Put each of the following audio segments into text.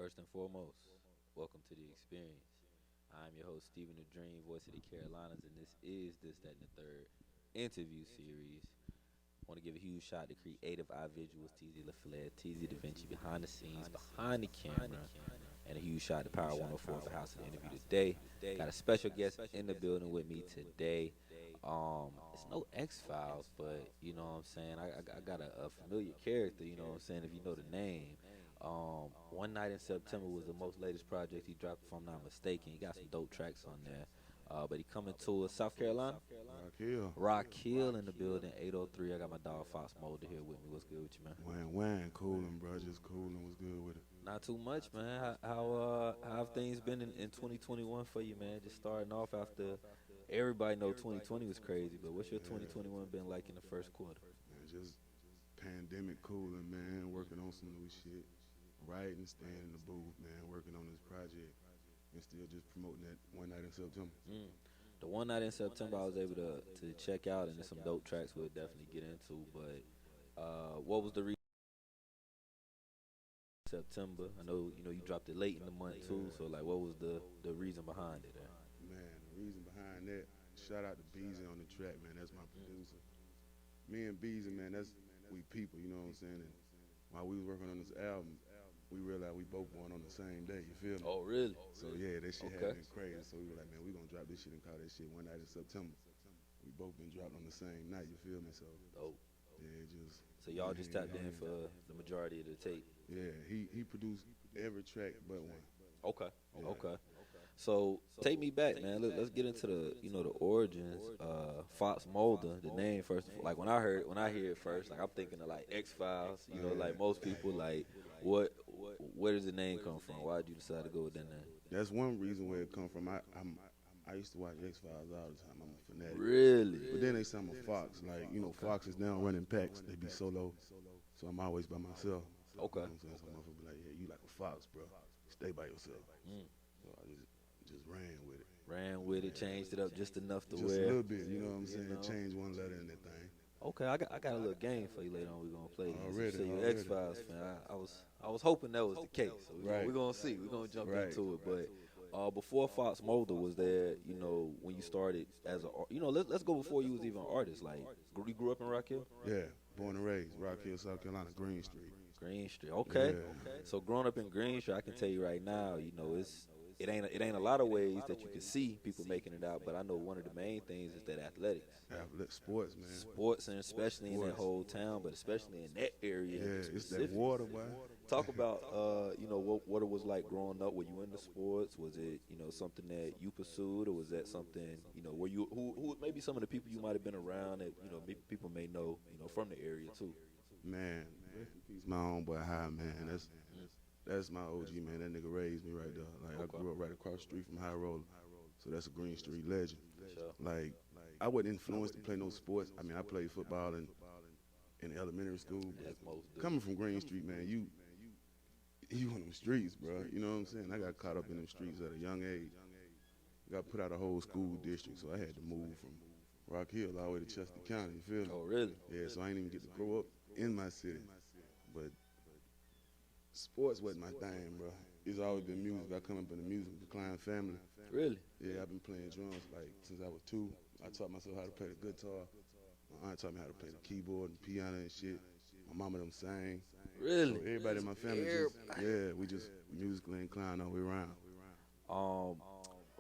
First and foremost, welcome to the experience. I'm your host, Stephen the Dream, voice of the Carolinas, and this is This, That, and the Third interview series. I want to give a huge shout to Creative Eye Visuals, TZ LaFleur, TZ Da Vinci behind the scenes, behind the camera, and a huge shout to Power 104 for hosting the interview today. Got a special guest in the building with me today. It's no X Files, but you know what I'm saying. I got a familiar character. You know what I'm saying. If you know the name, One Night in September was the most latest project he dropped, if I'm not mistaken. He got some dope tracks on there. But he coming to us, South Carolina. Rock Hill. Rock Hill in the building, 803. I got my dog Fox Mulder here with me. What's good with you, man? Wham, cooling, bro. Just cooling. What's good with it? Not too much, man. How have things been in 2021 for you, man? Just starting off after everybody know 2020 was crazy, but what's your 2021 been like in the first quarter? Man, just pandemic cooling, man. Working on some new shit. Writing, staying in the booth, man. Working on this project. And still just promoting that One Night in September. The One Night in September I was able to check out, and there's some dope tracks we'll definitely get into. But what was the reason September? I know you dropped it late in the month too. So like, what was the reason behind it? Man, the reason behind that, shout out to Beezy on the track, man. That's my producer. Me and Beezy, man, we people, you know what I'm saying? And while we was working on this album, we realized we both born on the same day, you feel me? Oh, really? So yeah, that shit Okay. had been crazy. So we were like, man, we gonna drop this shit and call that shit One Night in September. We both been dropped on the same night, you feel me? So Dope. yeah, it just So y'all just yeah, tapped in for the majority of the tape. yeah, he produced every track but one. Okay. Yeah. Okay. So take me back, man. Let's get into the origins. Fox Mulder, the name first. Like when I hear it first, like I'm thinking of like X Files. You know, like most people, like where does the name come from? Why did you decide to go with that name? That's one reason where it come from. I used to watch X Files all the time. I'm a fanatic. Really? But then they say I'm a fox. Like, Fox is down running packs. They be solo. So I'm always by myself. Okay. You know what I'm saying? So motherfucker be like, yeah, you like a fox, bro. Stay by yourself. So I just ran with it. Ran with it, changed it up just enough to Just where. a little bit, you know what I'm saying? know. Change one letter in that thing. Okay, I got a little game for you later on. We're gonna play this. Already, You say you're already. X Files fan. I was hoping that was the case. So Right. we're gonna see. We're gonna jump Right. into it. But before Fox Mulder was there, when you started as let's go before you was even an artist. Like you grew up in Rock Hill, Yeah, born and raised, Rock Hill, South Carolina, Green Street. Green Street. Okay. Yeah. So growing up in Green Street, I can tell you right now, it ain't a lot of ways that you can see people making it out. But I know one of the main things is that athletics. Sports, man. Sports, and especially in that whole town, but especially in that area. Yeah, it's that specific. water, boy. Talk about what it was like growing up. Were you into sports? Was it something that you pursued, or was that something were you who maybe some of the people you might have been around that people may know from the area too? Man, rest in peace, my homeboy High, man. That's my OG, man. That nigga raised me right there. Like Okay. I grew up right across the street from High Roller, so that's a Green Street legend. Sure. Like I wasn't influenced to play no sports. I mean, I played football in elementary school. As most do. Coming from Green Street, man, you in them streets, bro. You know what I'm saying? I got caught up in them streets at a young age. Got put out of whole school district, so I had to move from Rock Hill all the way to Chester County. You feel me? Oh, really? Yeah, so I ain't even get to grow up in my city. But sports wasn't my thing, bro. It's always been music. I come up in the music decline family. Really? Yeah, I've been playing drums like since I was 2. I taught myself how to play the guitar. My aunt taught me how to play the keyboard and piano and shit. My mama them sang. Really? So everybody in my family we just musically inclined all the way around.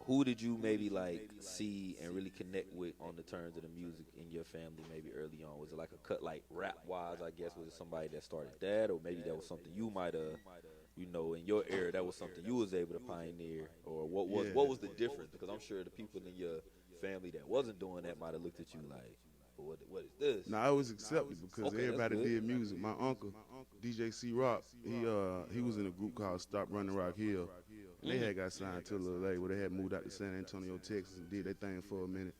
Who did you maybe like see and really connect with on the terms of the music in your family maybe early on? Was it like a cut like rap wise, I guess? Was it somebody that started that, or maybe that was something you might have in your era that was something you was able to pioneer? Or what was the difference? Because I'm sure the people in your family that wasn't doing that might have looked at you like, what is this? Now I was accepted because Okay, that's everybody good. did music. My uncle, DJ C Rock, he was in a group called Stop Running Rock Hill. And they had got signed to a little label. They had moved out to San Antonio, Texas, and did their thing for a minute.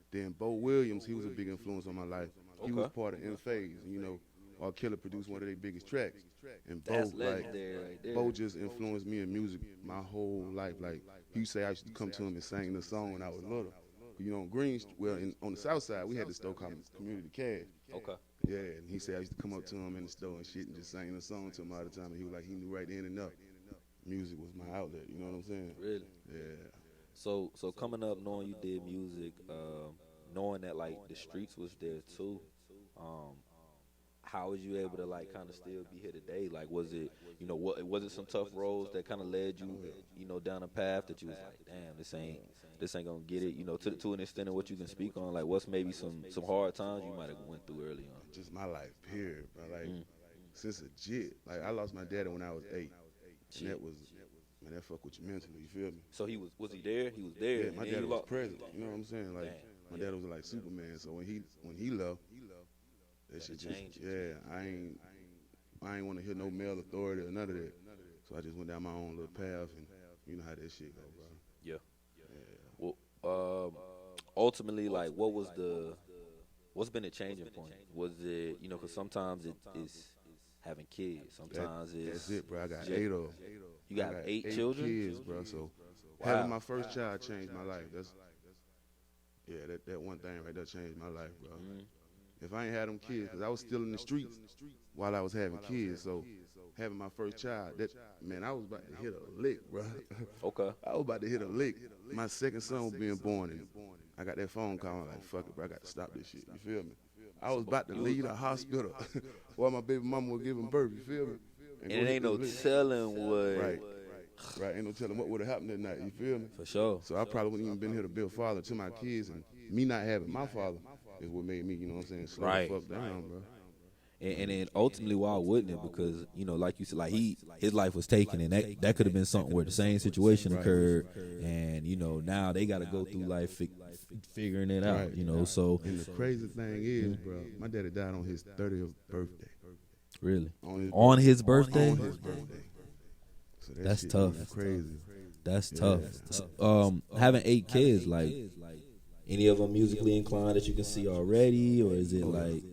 Then Bo Williams, he was a big influence on my life. He was Okay. part of In Phase, and R. Killer produced one of their biggest tracks. And That's Bo, like, legendary right there. Bo just influenced me in music my whole life. Like, he used to say I used to come to him and sing the song when I was little. On on the south side, we had the store called Community Cash. Okay. Yeah, and he said I used to come up to him in the store and shit and just sing the song to him all the time. And he was like, he knew right then and there. music was my outlet. You know what I'm saying? Really? Yeah. So coming up, knowing you did music, knowing that like the streets was there too, um, how was you able to like kind of still be here today? Like, was it, what was it some tough roads that kind of led you, down a path that you was like, damn, this ain't gonna get it, to an extent of what you can speak on. Like, what's maybe some hard times you might have went through early on? Just my life, period, bro. Like, since a jit, like I lost my daddy when I was 8, and that was, man, that fuck with you mentally. You feel me? So was he there? He was there. Yeah, my daddy was present. You know what I'm saying? Like, my daddy was like Superman. So when he left, that shit just, I ain't want to hear no male authority or none of that. So I just went down my own little path, and you know how that shit go, bro. Yeah. Well, ultimately, like, what's been the changing point? Was it, because sometimes it's having kids. Sometimes that's it, bro. I got 8 of them. You got 8 children? Kids, bro. So having my first child changed my life. That one thing right there changed my life, bro. If I ain't had them kids, because I was still in the streets while I was having kids, so having my first child, I was about to hit a lick, bro. Okay. I was about to hit a lick. My second son was being born, and I got that phone call. I'm like, fuck it, bro. I got to stop this shit. You feel me? I was about to leave the hospital while my baby mama was giving birth. You feel me? And it ain't no telling what. Right. Ain't no telling what would have happened that night. You feel me? For sure. So I probably wouldn't even been here to be a father to my kids, and me not having my father is what made me, you know what I'm saying, slow the fuck down, bro. And then ultimately, why wouldn't it? Because like you said, like his life was taken, and that could have been something where the same situation occurred, and now they got to go through life figuring it out. So. And the crazy thing is, bro, my daddy died on his 30th birthday. Really? On his birthday? On his birthday. So that's tough. Crazy. That's tough. Having 8 kids, like any of them musically inclined that you can see already, or is it like?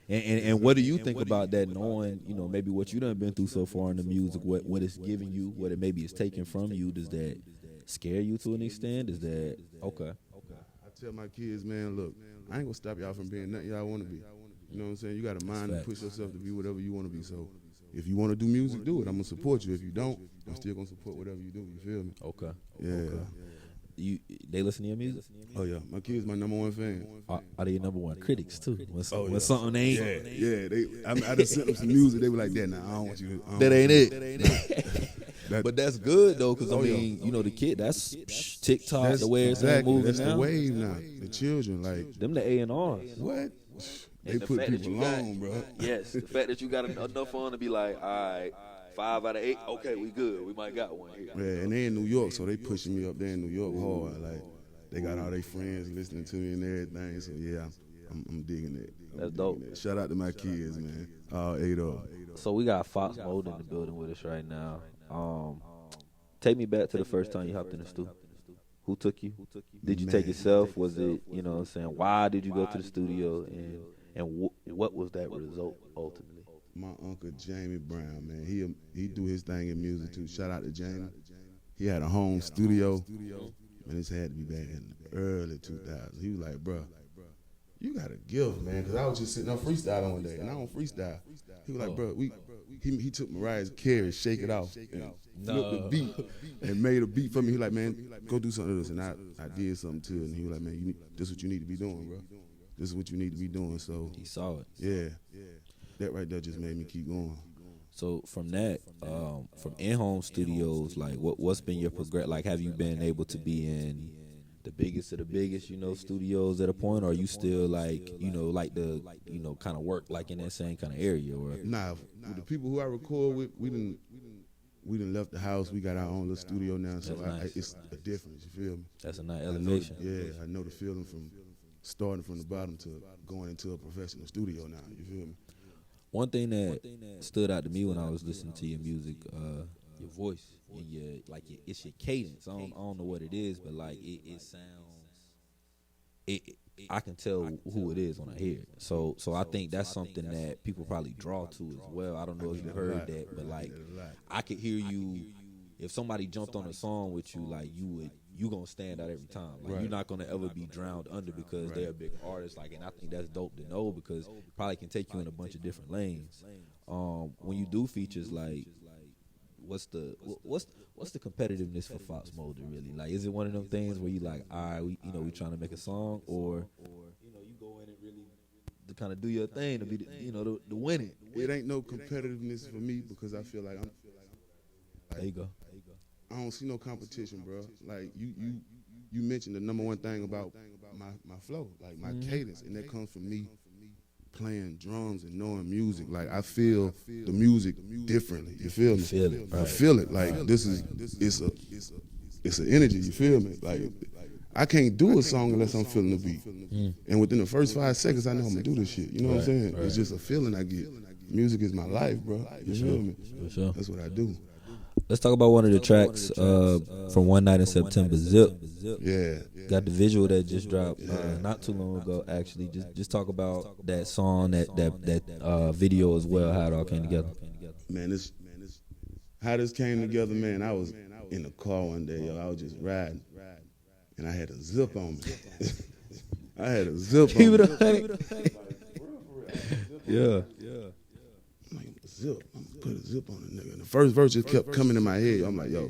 And what do you think about that? Knowing maybe what you done been through so far in the music, what it's giving you, what it maybe is taking from you. Does that scare you to an extent? Is that okay? I tell my kids, man, look, I ain't gonna stop y'all from being nothing y'all want to be. You know what I'm saying? You got a mind to push yourself to be whatever you want to be. So if you want to do music, do it. I'm gonna support you. If you don't, I'm still gonna support whatever you do. You feel me? Okay. Yeah. Okay. They listen to your music? Oh yeah, my kids my number one fan. Are they your number one critics too? When something ain't. Yeah. I just sent them some music. They were like, "That, nah, I don't want you." That ain't it. But that's good though, because the kid, that's TikTok, the way it's moving that's now. The wave now. The children, like them, the A&Rs. What? They put people on, bro. Yes, the fact that you got enough on to be like, all right, 5 out of 8, okay, we good. We might got one here. Yeah, and they in New York, so they pushing me up there in New York hard. Like, they got all their friends listening to me and everything. So yeah, I'm digging it. That's dope. Shout out to my kids, man. All 8 of them. So we got Fox Mode in the building with us right now. Take me back to the first time you hopped in the studio. Who took you? Did you take yourself? Was it, what I'm saying, why did you go to the studio, and what was that result ultimately? My uncle Jamie Brown, man, he do his thing in music too. Shout out to Jamie. He had a home studio. Man, this had to be back in the early 2000s. He was like, bro, you got a gift, man. Because I was just sitting up freestyling one day, and I don't freestyle. He was like, bro, he took Mariah Carey, Shake It Off, and flipped the beat and made a beat for me. He was like, man, go do something to this. And I did something to it, and he was like, man, this is what you need to be doing, bro. This is what you need to be doing. So he saw it. Yeah. That right there just made me keep going. So from that, from in-home studios, like what's been your progress? Like, have you been able to be in the biggest of the biggest, studios at a point, or are you still like, kind of work like in that same kind of area? Or nah, with the people who I record with, we done left the house. We got our own little studio now, so nice. It's a difference. You feel me? That's a nice elevation. I know the feeling from starting from the bottom to going into a professional studio now. You feel me? One thing that stood out to me when I was listening to your music, your voice, and it's your cadence. I don't know what it is, but like it sounds. I can tell who it is when I hear it. So I think that's something that people probably draw to as well. I don't know if you heard that, but like I could hear you. If somebody jumped on a song with you, like you gonna stand out every time. Like you're not gonna ever be drowned under because they're a big artist. Like, and I think that's dope to know because it probably can take you in a bunch of different lanes. When you do features, like what's the competitiveness for Fox Mulder really? Like, is it one of them things where you like, all right, we trying to make a song, or you go in and really to kind of do your thing to be to win it? It ain't no competitiveness for me because I feel like There you go. I don't see no competition, bro. Like you mentioned the number one thing about my flow, like my cadence, and that comes from me playing drums and knowing music. Like I feel the music differently. You feel me? Feel it, right. I feel it. Like it's an energy. You feel me? Like I can't do a song unless I'm feeling the beat. And within the first 5 seconds, I know I'm gonna do this shit. You know what I'm saying? Right. It's just a feeling I get. Music is my life, bro. You feel me? For sure. That's what I do. Let's talk about one of the tracks from One Night in September, Zip. Yeah. Got the visual that just dropped not too long ago. Actually, just talk about that song, that video as well, how it all came together. Man, how this came together, man. I was in the car one day, yo. I was just riding, and I had a zip on me. I had a zip on me. Yeah. I'm like, zip. I'm gonna put a zip on the nigga. And the first verse just kept coming in my head. I'm like, yo,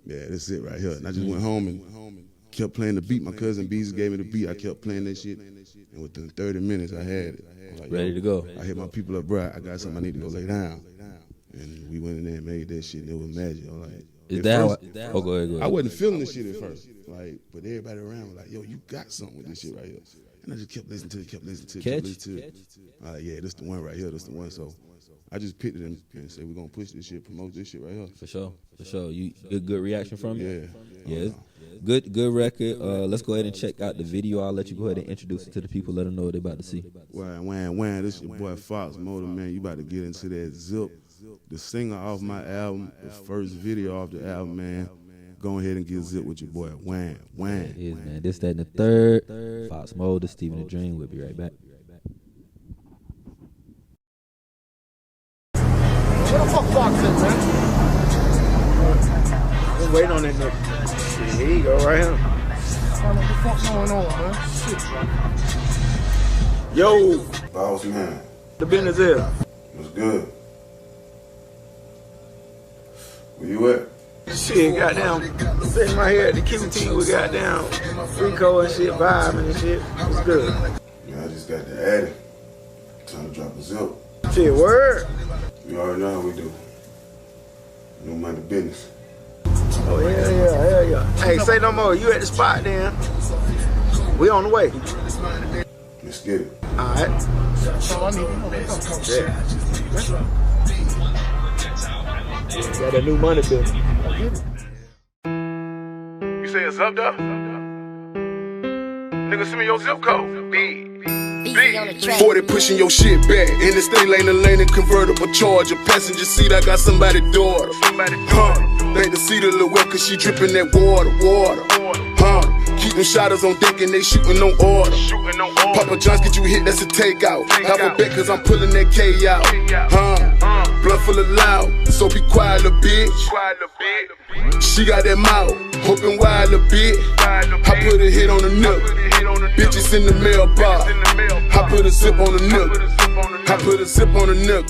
yeah, that's it right here. And I just went home and kept playing the beat. My cousin Beezy gave me the beat. I kept playing that shit. And within 30 minutes, I had it. I was like, Ready to go. I hit my people up, bro. I got something I need to go lay down. And we went in there and made that shit, and it was magic. I was like, Go ahead. I wasn't feeling this shit at first, like, but everybody around was like, yo, you got something with this shit right here. And I just kept listening to it. Yeah, this the one right here, this the one. So I just picked it and said, we're gonna push this shit, promote this shit right here. For sure. You good reaction from it? Yeah. Good record. Let's go ahead and check out the video. I'll let you go ahead and introduce it to the people, let them know what they're about to see. Wham. This your boy Fox Mulder, man. You about to get into that Zip, the singer off my album, the first video off the album, man. Go ahead and get Zip with your boy. Wham. It is, man. This, that, and the third. Fox Mulder, Stephen the Dream. We'll be right back. Where the fuck Fox is, man? Been waiting on that nigga. Shit, here you go, right here. What the fuck going on, man? Shit. Yo. Boss man. The business is. What's good? Where you at? Shit, goddamn. Sitting right here at the QT with goddamn Rico and shit, vibing and shit. What's good? Yeah, I just got the addy. Time to drop a Zip. Shit, word? You already know how we do. No money business. Oh, hell yeah. Hey, say no more. You at the spot then. We on the way. Let's get it. Alright. Got a new money business. You say it's up there? Nigga, send me your zip code. Big. 40 pushing your shit back. In the state lane, the lane and convertible Charger. Passenger seat, I got somebody's daughter. Think the seat a little wet cause she dripping that water. Keep them shotters on deck and they shooting no order. Papa John's get you hit, that's a takeout. Have a bet cause I'm pulling that K out. Blood full of loud, so be quiet, little bitch. She got that mouth, hoping wild, little bit. I put a hit on the nook. Bitches in the mailbox. I put a zip on the nook. I put a zip on the nook.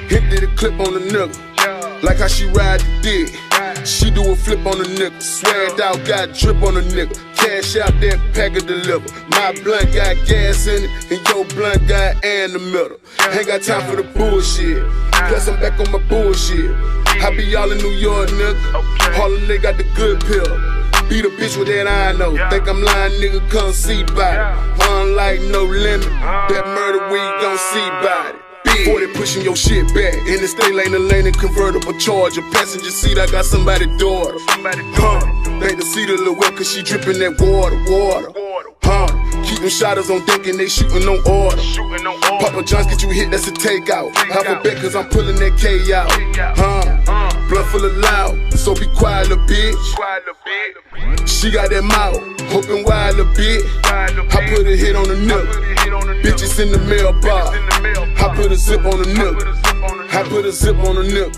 Hit did a clip on the nook. Like how she ride the dick. She do a flip on the nigga. Swagged out, got drip on the nigga. Cash out that pack of deliver. My blunt got gas in it, and your blunt got air in the middle. Ain't got time for the bullshit. Plus I'm back on my bullshit. I be all in New York, nigga. All of they got the good pill. Beat a bitch with that I know. Think I'm lying, nigga, come see by it. Unlike no limit. That murder we gon' see by it. 40 pushing your shit back. In the state lane, the lane and convertible Charger. Passenger seat, I got somebody's daughter. Think the seat a little wet cause she dripping that water. Keep them shotters on deck and they shooting no order. Papa John's get you hit, that's a takeout. Have a bet cause I'm pulling that K out. Blood full of loud, so be quiet, little bitch. She got that mouth, hoping wild, little bit. I put a hit on the nook. Bitches in the mailbox. I put a zip on the nook. I put a zip on the nook.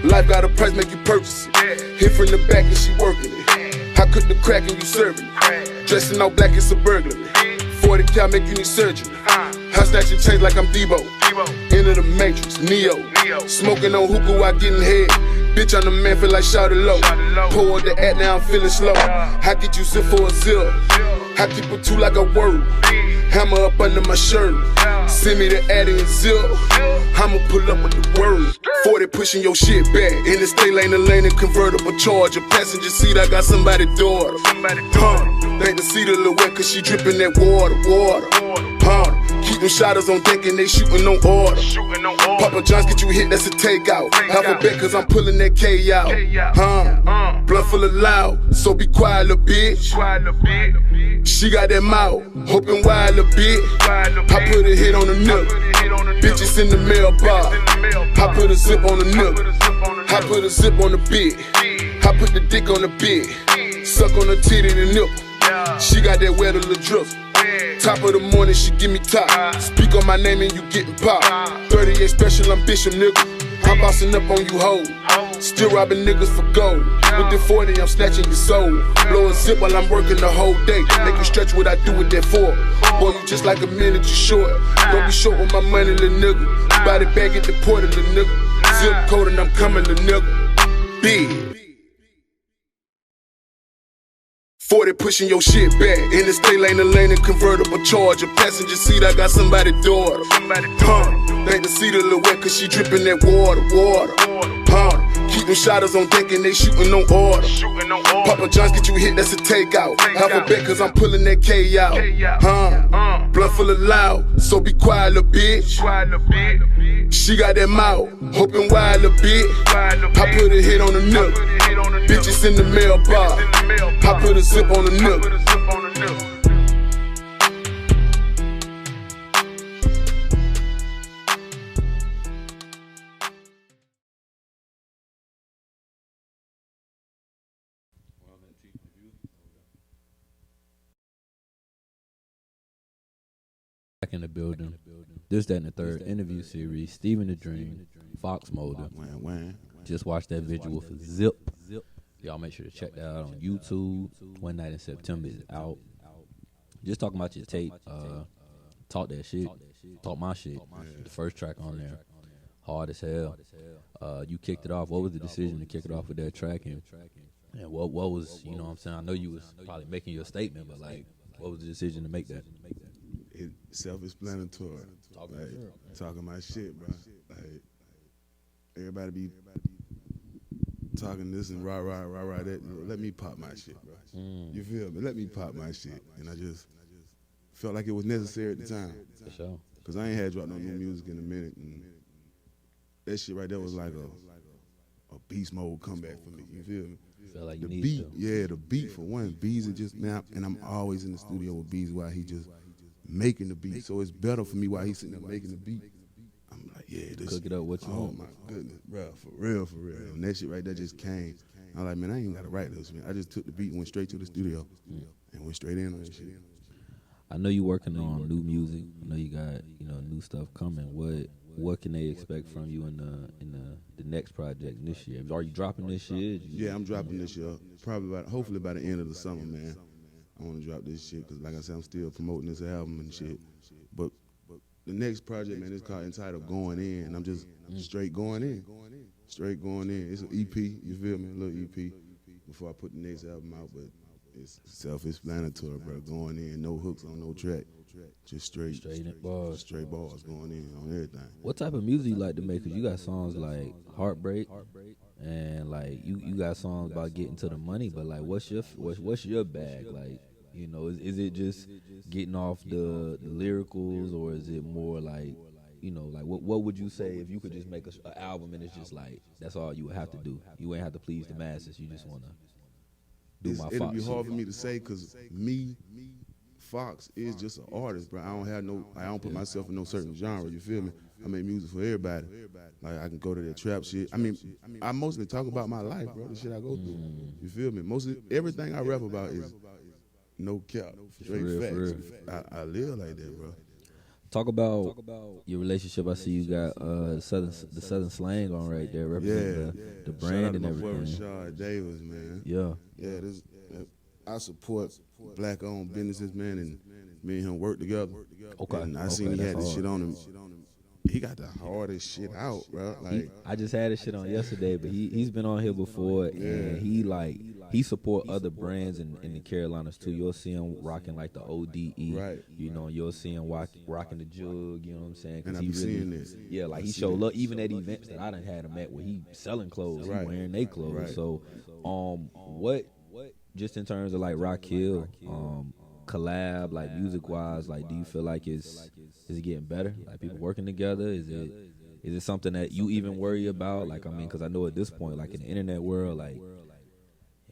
Life got a price, make you purchase it. Hit from the back and she working it. I cook the crack and you serving it. Dressing all black, it's a burglary. 40 cal make you need surgery. I snatch your chains like I'm Debo. Into the Matrix, Neo. Smoking on hookah while getting head. Bitch, I'm the man, feel like shout it low. Pour the act, now I'm feeling slow. How get you zip for a zip? I keep it two like a word. Hammer up under my shirt. Send me the ad and zip. I'ma pull up with the word. 40 pushing your shit back. In the state lane, the lane and convertible charger. Passenger seat, I got somebody's daughter. Think the seat a little wet cause she dripping that water. Keep them shotters on deck and they shooting no order. Papa John's get you hit, that's a takeout. Half a bet cause I'm pulling that K out. Blunt full of loud, so be quiet, little bitch. She got that mouth, hoping wide, little bit. I put a hit on the nook. Bitches in the mailbox. I put a zip on the nook. I put a zip on the bit. I put the dick on the bit. Suck on the titty and the nipple. She got that wet little drip. Top of the morning, she give me top. Speak on my name and you getting popped. 38 special ambition, nigga. I'm bossing up on you, hoe. Still robbing niggas for gold. With the 40, I'm snatching your soul. Blow a zip while I'm working the whole day. Make you stretch what I do with that for. Boy, you just like a minute, you short. Don't be short with my money, little nigga. Body bag at the port of the nigga. Zip code and I'm coming, little nigga. Big. 40 pushing your shit back. In the state lane, the lane and convertible charger. Passenger seat, I got somebody's daughter. Think the seat a little wet cause she dripping that water. Keep them shotters on deck and they shooting no order. Papa John's get you hit, that's a takeout. Half a bet cause I'm pulling that K out. Blunt full of loud, so be quiet, little bitch. She got that mouth, hoping wide, little bit. I put a hit on the nook. Bitches in the mailbox. I put a zip on the nook. Back in the building. This, that, and the third interview series. Steven the Dream, Fox Mulder. Just watched that visual for Zip. Y'all make sure to check that out on YouTube. One Night in September is out. Just talking about your tape. Talk that shit. Talk my shit. The first track on there. Hard as hell. You kicked it off. What was the decision to kick it off with that track? And what was, you know what I'm saying? I know you was probably making your statement, but like, what was the decision to make that? It's self-explanatory. Talking my shit, bro. Like, everybody be talking this and rah that. Let me pop my shit, bro. You feel me? Let me pop my shit. And I just felt like it was necessary at the time. For sure. Cause I ain't had dropped no new music in a minute, and that shit right there was like a beast mode comeback for me. You feel me? Felt like the you beat, to. yeah, the beat for one. Bees are just man, and I'm always in the studio with Bees while he just making the beat. So it's better for me while he's sitting there making the beat. I'm like, yeah, this Cook it up what you want. Oh my goodness, bro, for real. And that shit right there just came. I was like, man, I ain't even gotta write this, man. I just took the beat and went straight to the studio and went straight in on that shit. I know you working on new music. I know you got, you know, new stuff coming. What can they expect from you in the next project this year? Are you dropping this year? Yeah, I'm dropping this year. Hopefully by the end of the summer, man. I want to drop this shit because, like I said, I'm still promoting this album and shit. But the next project, man, is entitled Going In, and I'm just straight going in. Straight going in. It's an EP, you feel me? A little EP before I put the next album out, but it's self-explanatory, bro. Going in, no hooks on no track. Just straight bars going in on everything. What type of music you like to make? Because you got songs like Heartbreak, and like you got songs about getting to the money, but like what's your bag? Like, you know, is it just getting off the lyricals, or is it more like, you know, like what would you say if you could just make an album and it's just like that's all you would have to do? You ain't have to please the masses. You just want to do my Fox. It'll be hard for me to say because Fox is just an artist, bro. I don't put myself in no certain genre. You feel me? I make music for everybody. Like I can go to that trap shit. I mean, I mostly talk about my life, bro. The shit I go through. You feel me? Mostly everything I rap about is no cap, straight facts. I live like that, bro. Talk about your relationship. I see you got the southern slang on right there, representing the brand and everything. Shout out to my boy Rashad Davis, man. Yeah. I support black-owned businesses, man, and me and him work together. Okay. And I seen he had this shit on him. he got the hardest shit out, bro. Like I just had this shit on yesterday, but he's been on here before, and he support other brands in the Carolinas too. You'll see him rocking like the ODE, Right. You know, you'll see him rocking the jug. You know what I'm saying? 'Cause And I he be seeing this. Yeah, like I he see show that. love even at events that I done had him at where he selling clothes, Right. he wearing they clothes. Right. So, what just in terms of like Rock Hill, collab, like music wise, like do you feel like is it getting better? Like people working together? Is it something that you even worry about? Like, I mean, because I know at this point, like in the internet world, like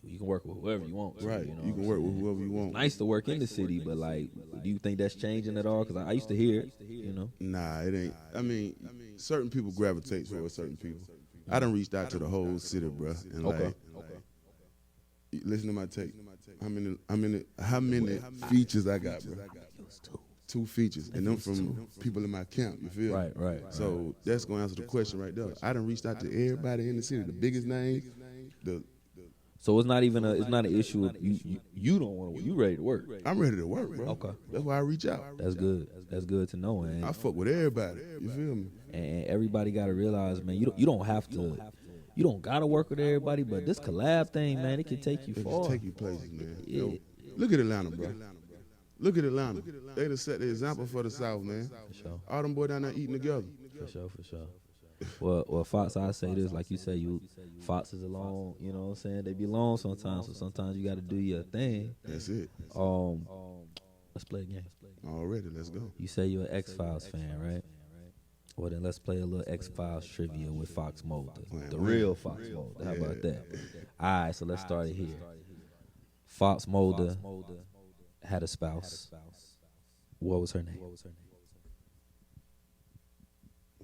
you can work with whoever you want. right, You know you what can I'm work saying? with whoever you want. Nice to work in the city, but like, do you think that's changing at all? Because I used to hear it, you know. Nah, it ain't. I mean, certain people gravitate towards certain people. I done reached out to the whole city, bro. And Okay. listen to my tape. How many features I got, bro? 2 features, and them from people in my camp. You feel? me? Right. So that's gonna answer the question right there. I done reached out to everybody in the city, the biggest names. So it's not even it's not an issue of you don't want to. You ready to work? I'm ready to work, bro. Okay. That's why I reach out. That's good. That's good to know. And I fuck with everybody. You feel me? and everybody got to realize, man, you don't have to. You don't gotta work with everybody, but this collab thing, man, it can take you It far. just take you places, man. Yeah. Yo, look at Atlanta, bro. Look at Atlanta. They done set the example for the South, man. For sure. All them boys down there eating together. For sure. Well, Fox, I say this, like you say, Fox is alone. You know what I'm saying? They be alone sometimes, so sometimes you got to do your thing. That's it. Let's play a game. Already, let's go. You say you're an X-Files fan, right? Well, then let's play a little X-Files trivia with Fox Mulder, the real Fox Mulder. How about that? All right, so let's start it here. Fox Mulder had a spouse. What was her name?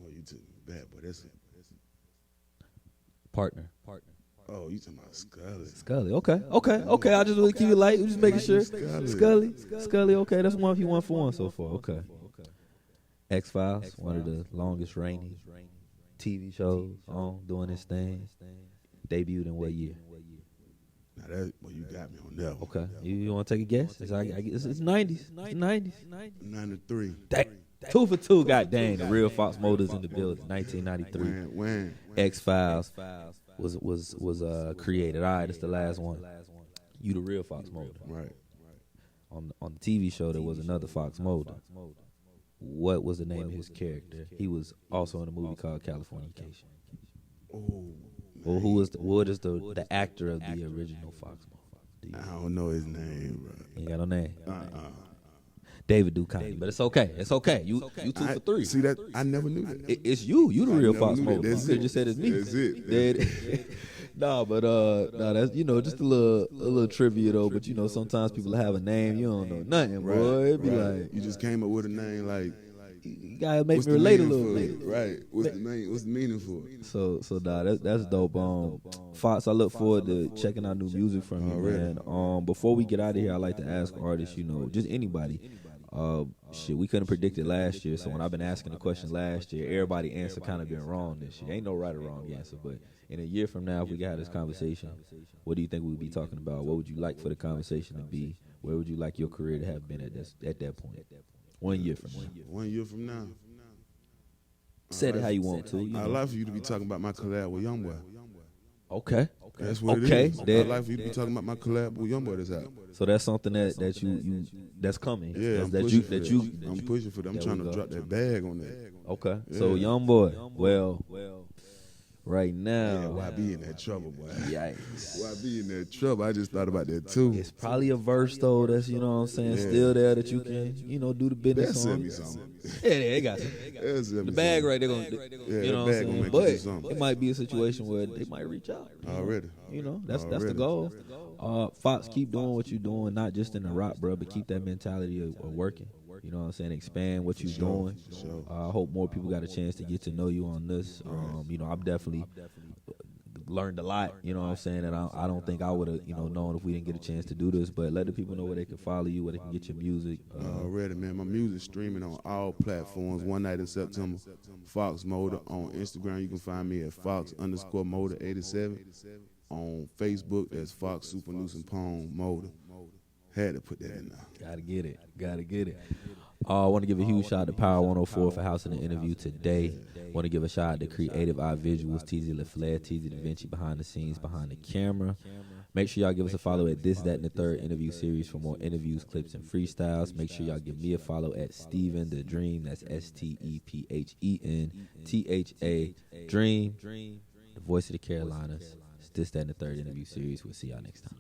Oh, you took me back, but that's it. Partner. Oh, you talking about Scully. Scully. Okay. I just really keep it light. We just making sure. Scully. Okay, that's one. He won for one so far. Okay. X-Files, one of the longest reigning TV shows on doing this thing. Debuted in what year? Now that, well, you got me on that one. Okay. You want to take a guess? It's 90s. It's 90s. 93. 2 for 2, goddamn. The real Fox Mulder's in the building. 1993. When? X-Files was created. All right, it's the last one. You the real Fox Mulder. Right. On the TV show, there was another Fox Mulder. What was the name of his character? He was also in a movie called Californication. Oh. Well, what is the actor of the original Fox Mulder? I don't know his name, bro. You got no name? David Duchovny, but it's okay. It's okay. You 2 for 3. See that? I never knew that. It's you. You the real never Fox knew that. Mulder. That's You it. just said it's me. That's it. Dead. Nah, but that's just a little trivia though. But sometimes people have a name you don't know nothing, boy. It'd be like you just came up with a name like. You gotta make What's me the relate a meaning little for bit. it? Right. What's the meaning for it? So that's dope. Fox, I look forward to checking out new music from you, Already. man. Before we get out of here, I like to ask artists, just anybody. We couldn't predict it last year, so when I've been asking the question last year, everybody answer kind of been wrong this year. Ain't no right or wrong answer, but in a year from now, if we got this conversation, what do you think we'd be talking about? What would you like for the conversation to be? Where would you like your career to have been at that point? 1 year from now. 1 year from now. Said it how you want to. I'd like for you to be talking about my collab with Youngboy. Okay. That's what Okay. it is. I'd like for you to be talking about my collab with Youngboy that's out. So that's something that you that's coming. Yeah, I'm that pushing you for that that. you. I'm pushing for that. I'm There trying we to go. drop that bag on that. Okay. Yeah. So young boy. Well, right now. Yeah, why be in that trouble, boy? Yikes. Why be in that trouble? I just thought about that too. It's probably a verse though that's what I'm saying, Yeah. still there that you can do the That business sent on. me something. Yeah, they got you. That sent me The bag something. right, they're gonna, Yeah, you that know what I'm bag gonna saying. make you But do something. it might be a situation where they might reach out. Already. That's the Already. goal. Fox, keep doing what you're doing, not just in the rock, bro, but keep that mentality of working. You know what I'm saying? Expand what you're doing. For sure. I hope more people got a chance to get to know you on this. I've definitely learned a lot, you know what I'm saying, and I don't think I would have, known if we didn't get a chance to do this, but let the people know where they can follow you, where they can get your music. Already, man. My music streaming on all platforms. One night in September, Fox Mulder. On Instagram, you can find me at Fox_Mulder87. On Facebook, that's Fox Super Nuisance Pone Mulder. Had to put that in there. Gotta get it. I want to give a huge shout out to Power 104 for hosting the interview today. Want to give a shout out to Creative Eye Visuals, TZ LaFleur, TZ Da Vinci behind the scenes, behind the camera. Make sure y'all give us a follow at This, That, and the Third interview series for more interviews, clips, and freestyles. Make sure y'all give me a follow at Stephen the Dream. That's STEPHENTHA Dream. The voice of the Carolinas. It's This, That, and the Third interview series. We'll see y'all next time.